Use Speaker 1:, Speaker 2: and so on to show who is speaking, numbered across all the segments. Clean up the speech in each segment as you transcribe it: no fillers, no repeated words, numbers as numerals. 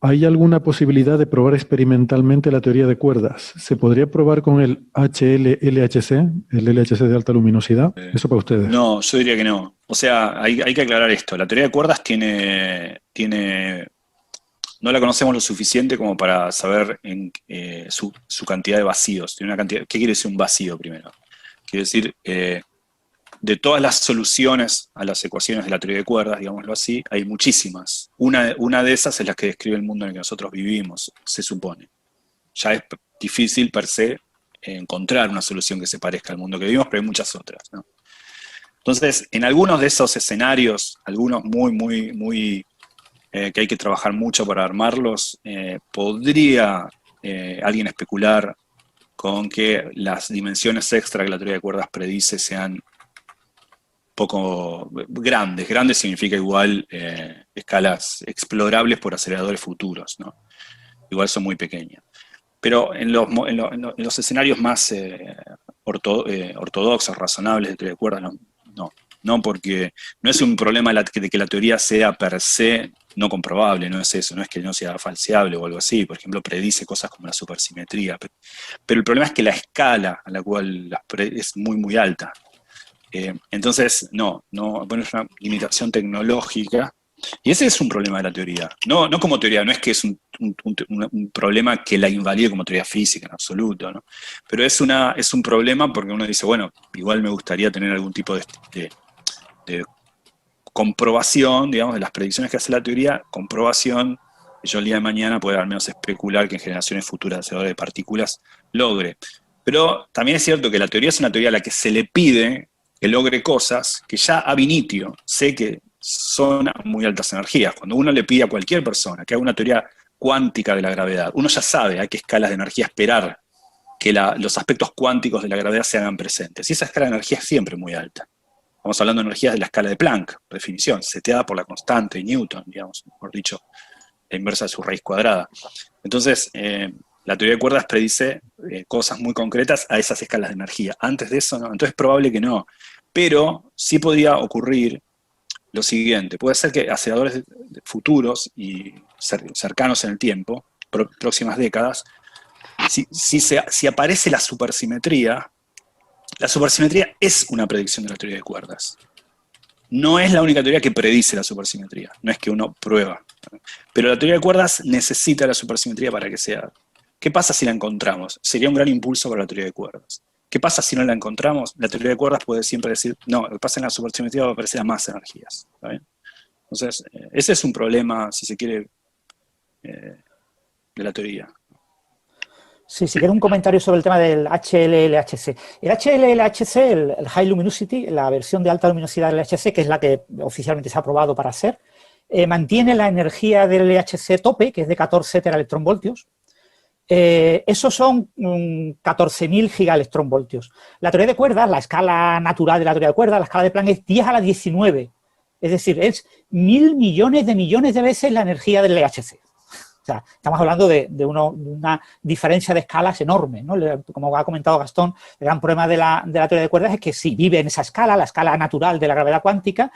Speaker 1: ¿hay alguna posibilidad de probar experimentalmente la teoría de cuerdas? ¿Se podría probar con el HL-LHC, el LHC de alta luminosidad? Eso para ustedes.
Speaker 2: No, yo diría que no. O sea, hay que aclarar esto. La teoría de cuerdas no la conocemos lo suficiente como para saber su cantidad de vacíos. Tiene una cantidad, ¿qué quiere decir un vacío primero? Quiere decir, de todas las soluciones a las ecuaciones de la teoría de cuerdas, digámoslo así, hay muchísimas. Una de esas es la que describe el mundo en el que nosotros vivimos, se supone. Ya es difícil per se encontrar una solución que se parezca al mundo que vivimos, pero hay muchas otras, ¿no? Entonces, en algunos de esos escenarios, algunos muy que hay que trabajar mucho para armarlos, podría alguien especular con que las dimensiones extra que la teoría de cuerdas predice sean poco grandes. Grandes significa igual escalas explorables por aceleradores futuros, ¿no? Igual son muy pequeñas. Pero en los escenarios más ortodoxos, razonables de teoría de cuerdas, no, porque no es un problema de que la teoría sea per se no comprobable, no es eso, no es que no sea falseable o algo así. Por ejemplo, predice cosas como la supersimetría. Pero el problema es que la escala a la cual es muy alta. Entonces, no es una limitación tecnológica. Y ese es un problema de la teoría. No como teoría, no es que es un problema que la invalide como teoría física en absoluto, ¿no? Pero es un problema porque uno dice, bueno, igual me gustaría tener algún tipo de comprobación, digamos, de las predicciones que hace la teoría, comprobación que yo el día de mañana pueda al menos especular que en generaciones futuras de aceleradores de partículas logre. Pero también es cierto que la teoría es una teoría a la que se le pide que logre cosas que ya ab initio sé que son a muy altas energías. Cuando uno le pide a cualquier persona que haga una teoría cuántica de la gravedad, uno ya sabe a qué escalas de energía esperar que los aspectos cuánticos de la gravedad se hagan presentes. Y esa escala de energía es siempre muy alta. Estamos hablando de energías de la escala de Planck, por definición, seteada por la constante de Newton, digamos, mejor dicho, la inversa de su raíz cuadrada. Entonces, la teoría de cuerdas predice cosas muy concretas a esas escalas de energía. Antes de eso, no. Entonces es probable que no. Pero sí podría ocurrir lo siguiente. Puede ser que aceleradores futuros y cercanos en el tiempo, próximas décadas, si aparece la supersimetría es una predicción de la teoría de cuerdas. No es la única teoría que predice la supersimetría, no es que uno prueba. Pero la teoría de cuerdas necesita la supersimetría para que sea. ¿Qué pasa si la encontramos? Sería un gran impulso para la teoría de cuerdas. ¿Qué pasa si no la encontramos? La teoría de cuerdas puede siempre decir, no, lo que pasa en la supersimetría va a aparecer a más energías. ¿Está bien? Entonces, ese es un problema, si se quiere, de la teoría.
Speaker 3: Sí, si quiero un comentario sobre el tema del HLLHC. El HLLHC, el High Luminosity, la versión de alta luminosidad del LHC, que es la que oficialmente se ha aprobado para hacer, mantiene la energía del LHC tope, que es de 14 teraelectronvoltios. Esos son 14.000 gigaelectronvoltios. La teoría de cuerdas, la escala natural de la teoría de cuerdas, la escala de Planck es 10 a la 19. Es decir, es 1.000 millones de veces la energía del LHC. O sea, estamos hablando de una diferencia de escalas enorme, ¿no? Como ha comentado Gastón, el gran problema de la teoría de cuerdas es que si vive en esa escala, la escala natural de la gravedad cuántica,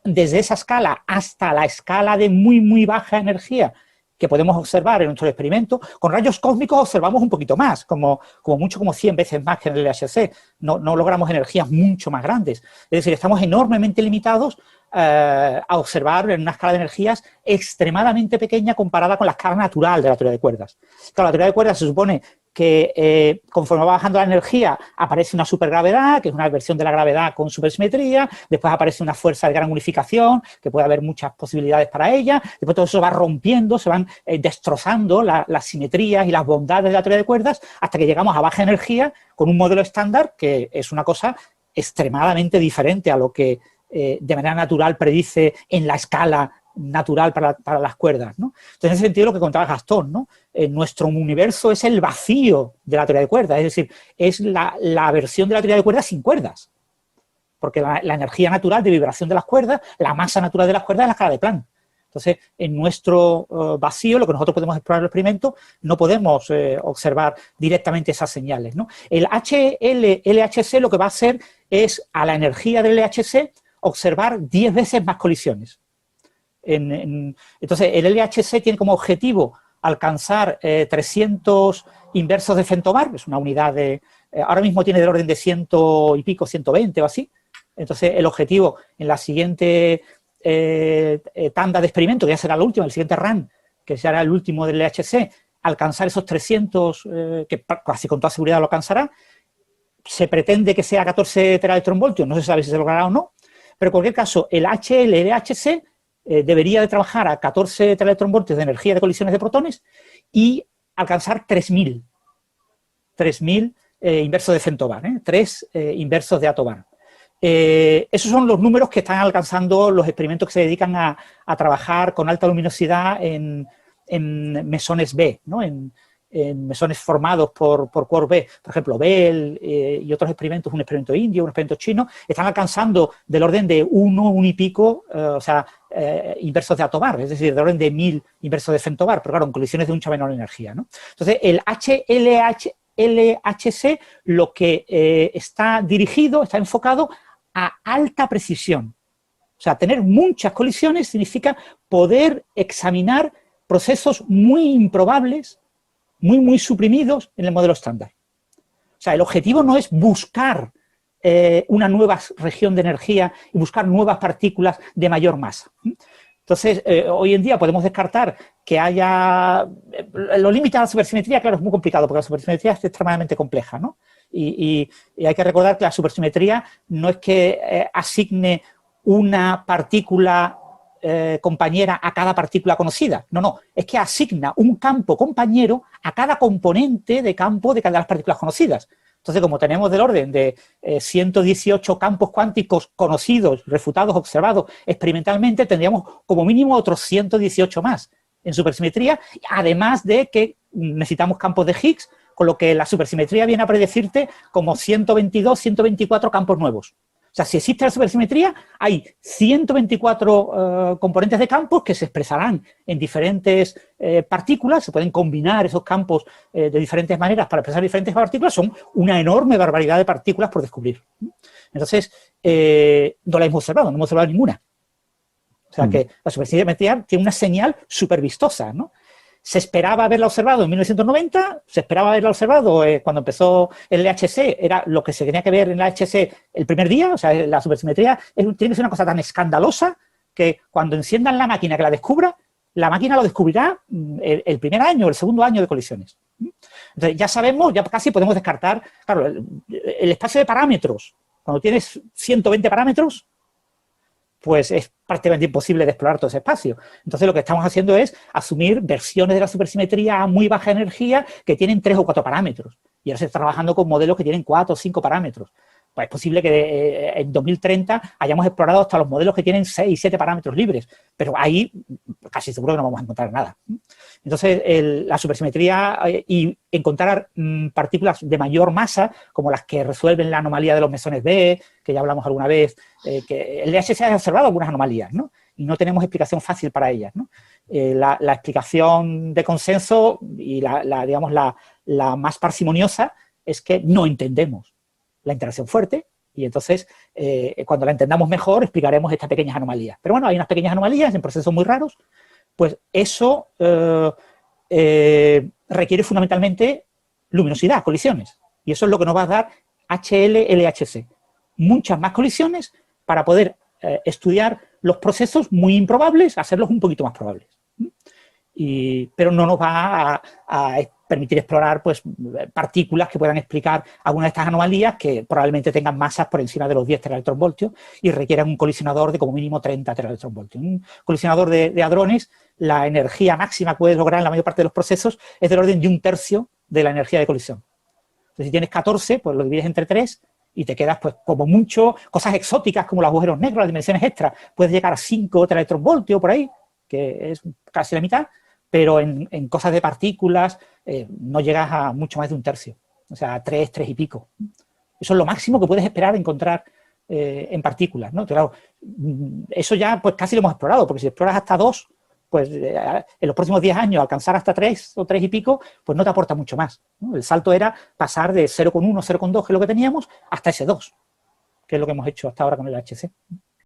Speaker 3: desde esa escala hasta la escala de muy baja energía que podemos observar en nuestro experimento, con rayos cósmicos observamos un poquito más, como mucho como 100 veces más que en el LHC. No logramos energías mucho más grandes. Es decir, estamos enormemente limitados a observar en una escala de energías extremadamente pequeña comparada con la escala natural de la teoría de cuerdas. Claro, la teoría de cuerdas se supone que conforme va bajando la energía aparece una supergravedad, que es una versión de la gravedad con supersimetría, después aparece una fuerza de gran unificación, que puede haber muchas posibilidades para ella, después todo eso va rompiendo, se van destrozando las simetrías y las bondades de la teoría de cuerdas hasta que llegamos a baja energía con un modelo estándar que es una cosa extremadamente diferente a lo que de manera natural predice en la escala natural para las cuerdas, ¿no? Entonces, en ese sentido, lo que contaba Gastón, ¿no? Nuestro universo es el vacío de la teoría de cuerdas, es decir, es la versión de la teoría de cuerdas sin cuerdas, porque la energía natural de vibración de las cuerdas, la masa natural de las cuerdas es la escala de Planck. Entonces, en nuestro vacío, lo que nosotros podemos explorar en el experimento, no podemos observar directamente esas señales, ¿no? El HLHC lo que va a hacer es, a la energía del LHC, observar 10 veces más colisiones. Entonces, el LHC tiene como objetivo alcanzar 300 inversos de femtobar, es una unidad de... ahora mismo tiene del orden de 100 y pico, 120 o así. Entonces, el objetivo en la siguiente tanda de experimento, que ya será la última, el siguiente run, que será el último del LHC, alcanzar esos 300, que casi con toda seguridad lo alcanzará. Se pretende que sea 14 teraelectronvoltios, no se sabe si se logrará o no, pero en cualquier caso, el HL-LHC debería de trabajar a 14 teraelectronvoltios de energía de colisiones de protones y alcanzar 3.000 inversos de femtobar, 3 inversos de atobar. Esos son los números que están alcanzando los experimentos que se dedican a trabajar con alta luminosidad en mesones B, ¿no? En mesones formados por quark B. Por ejemplo, Bell y otros experimentos, un experimento indio, un experimento chino, están alcanzando del orden de 1 y pico, inversos de atobar, es decir, del orden de 1000 inversos de femtobar, pero claro, en colisiones de mucha menor energía, ¿no? Entonces, el HLHC lo que está dirigido, está enfocado a alta precisión. O sea, tener muchas colisiones significa poder examinar procesos muy improbables, muy suprimidos en el modelo estándar. O sea, el objetivo no es buscar una nueva región de energía y buscar nuevas partículas de mayor masa. Entonces, hoy en día podemos descartar que haya... Lo limita a la supersimetría, claro, es muy complicado porque la supersimetría es extremadamente compleja, ¿no? Y hay que recordar que la supersimetría no es que asigne una partícula compañera a cada partícula conocida. No, es que asigna un campo compañero a cada componente de campo de cada de las partículas conocidas. Entonces, como tenemos del orden de 118 campos cuánticos conocidos, refutados, observados experimentalmente, tendríamos como mínimo otros 118 más en supersimetría, además de que necesitamos campos de Higgs, con lo que la supersimetría viene a predecirte como 122, 124 campos nuevos. O sea, si existe la supersimetría, hay 124 componentes de campos que se expresarán en diferentes partículas, se pueden combinar esos campos de diferentes maneras para expresar diferentes partículas, son una enorme barbaridad de partículas por descubrir. Entonces, no la hemos observado, no hemos observado ninguna. O sea, que la supersimetría tiene una señal súper vistosa, ¿no? Se esperaba haberla observado en 1990, se esperaba haberla observado cuando empezó el LHC, era lo que se tenía que ver en el LHC el primer día, o sea, la supersimetría tiene que ser una cosa tan escandalosa que cuando enciendan la máquina que la descubra, la máquina lo descubrirá el primer año o el segundo año de colisiones. Entonces, ya sabemos, ya casi podemos descartar, claro, el espacio de parámetros, cuando tienes 120 parámetros, pues es prácticamente imposible de explorar todo ese espacio. Entonces, lo que estamos haciendo es asumir versiones de la supersimetría a muy baja energía que tienen 3 o 4 parámetros. Y ahora se está trabajando con modelos que tienen 4 o 5 parámetros. Pues es posible que en 2030 hayamos explorado hasta los modelos que tienen 6 y 7 parámetros libres, pero ahí casi seguro que no vamos a encontrar nada. Entonces, la supersimetría y encontrar partículas de mayor masa, como las que resuelven la anomalía de los mesones B, que ya hablamos alguna vez, que el LHC ha observado algunas anomalías, ¿no? Y no tenemos explicación fácil para ellas, ¿no? La explicación de consenso y digamos, la más parsimoniosa es que no entendemos la interacción fuerte y entonces cuando la entendamos mejor explicaremos estas pequeñas anomalías. Pero bueno, hay unas pequeñas anomalías en procesos muy raros, pues eso requiere fundamentalmente luminosidad, colisiones, y eso es lo que nos va a dar HL-LHC. Muchas más colisiones para poder estudiar los procesos muy improbables, hacerlos un poquito más probables. Pero no nos va a permitir explorar pues, partículas que puedan explicar alguna de estas anomalías que probablemente tengan masas por encima de los 10 teraelectronvoltios y requieran un colisionador de como mínimo 30 teraelectronvoltios. Un colisionador de hadrones, la energía máxima que puedes lograr en la mayor parte de los procesos es del orden de 1/3 de la energía de colisión. Entonces, si tienes 14, pues lo divides entre 3 y te quedas, pues, como mucho, cosas exóticas como los agujeros negros, las dimensiones extras, puedes llegar a 5 teraelectronvoltios por ahí, que es casi la mitad, pero en cosas de partículas no llegas a mucho más de 1/3, o sea, 3 y pico. Eso es lo máximo que puedes esperar encontrar en partículas, ¿no? Claro, eso ya pues casi lo hemos explorado, porque si exploras hasta 2, pues en los próximos 10 años alcanzar hasta 3 o 3 y pico, pues no te aporta mucho más, ¿no? El salto era pasar de 0,1, 0,2, que es lo que teníamos, hasta ese 2, que es lo que hemos hecho hasta ahora con el HC.